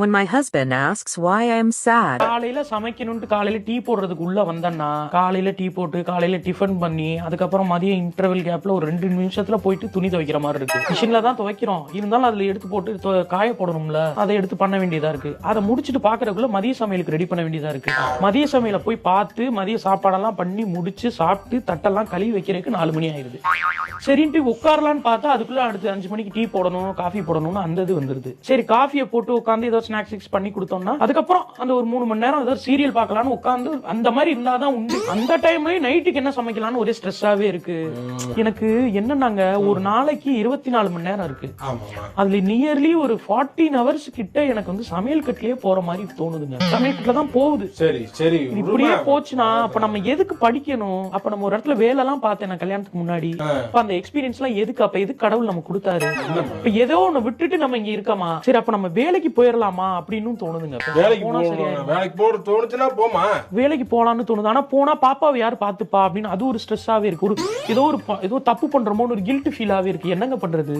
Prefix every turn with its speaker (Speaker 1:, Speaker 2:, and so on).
Speaker 1: When my husband asks why I am sad,
Speaker 2: காலையில சமைக்கணும்ட்டு காலையில tea போடுறதுக்கு உள்ள வந்தேன்னா காலையில டீ போட்டு காலையில டிஃபன் பண்ணி அதுக்கப்புறம் மதியம் இன்டர்வல் கேப்ல ஒரு 2 நிமிஷத்துல போயிட்டு துணி துவைக்கிற மாதிரி இருக்கு. மிஷின்ல தான் துவைக்கிறோம், இருந்தாலும் அதுல எடுத்து போட்டு காய போடணும்ல, அதை எடுத்து பண்ண வேண்டியதா இருக்கு. அதை முடிச்சுட்டு பாக்குறதுக்குள்ள மதிய சமையலுக்கு ரெடி பண்ண வேண்டியதா இருக்கு. மதிய சமையல போய் பார்த்து மதிய சாப்பாடெல்லாம் பண்ணி முடிச்சு சாப்பிட்டு தட்டெல்லாம் கழுவி வைக்கிறதுக்கு 4 மணி ஆயிருது. சரின்ட்டு உட்காரலான்னு பார்த்தா அதுக்குள்ள அடுத்து 5 மணிக்கு டீ போடணும், காஃபி போடணும்னு அந்த இது வந்துருது. சரி காஃபியை போட்டு உட்காந்து ஏதோ ஸ்நாக்ஸ் பண்ணி கொடுத்தோம்னா அதுக்கப்புறம் அந்த ஒரு 3 மணி நேரம் ஏதாவது சீரியல் பார்க்கலாம்னு உட்காந்து அந்த மாதிரி இருந்தாதான் உண்டு. அந்த டைம்லயே நைட்டுக்கு என்ன சமைக்கலாம்னு ஒரே ஸ்ட்ரெஸ்ஸாவே இருக்கு. எனக்கு என்னன்னாங்க, ஒரு நாளைக்கு 24 மணி நேரம் இருக்கு. அதுல நியர்லி ஒரு 14 ஹவர்ஸ் கிட்ட எனக்கு வந்து சமையல் கட்டிலே போற மாதிரி தோணுதுங்க. சமையல் கட்டில தான் போகுது.
Speaker 3: சரி சரி,
Speaker 2: இப்படியே போச்சுன்னா அப்ப நம்ம எதுக்கு படிக்கணும்? அப்ப நம்ம ஒரு இடத்துல வேலை எல்லாம் பார்த்தேன் நான் கல்யாணத்துக்கு முன்னாடி. அப்ப அந்த எக்ஸ்பீரியன்ஸ் எல்லாம் எதுக்கு? அப்ப எதுக்கு கடவுள் நம்ம கொடுத்தாரு? இப்ப ஏதோ ஒண்ணு விட்டுட்டு நம்ம இங்க இருக்கமா, சரி அப்ப நம்ம வேலைக்கு போயிடலாமா அப்படின்னு தோணுதுங்க.
Speaker 3: வேலைக்கு போற தோணுச்சுன்னா போமா,
Speaker 2: வேலைக்கு போலான்னு தோணுது. ஆனா போனா பாப்பாவை யாரு பாத்துப்பா அப்படின்னு அது ஒரு ஸ்ட்ரெஸ்ஸாவே இருக்கு. ஒரு ஏதோ தப்பு பண்றோமோன்னு ஒரு கில்ட் ஃபீலாவே இருக்கு. என்னங்க பண்றது?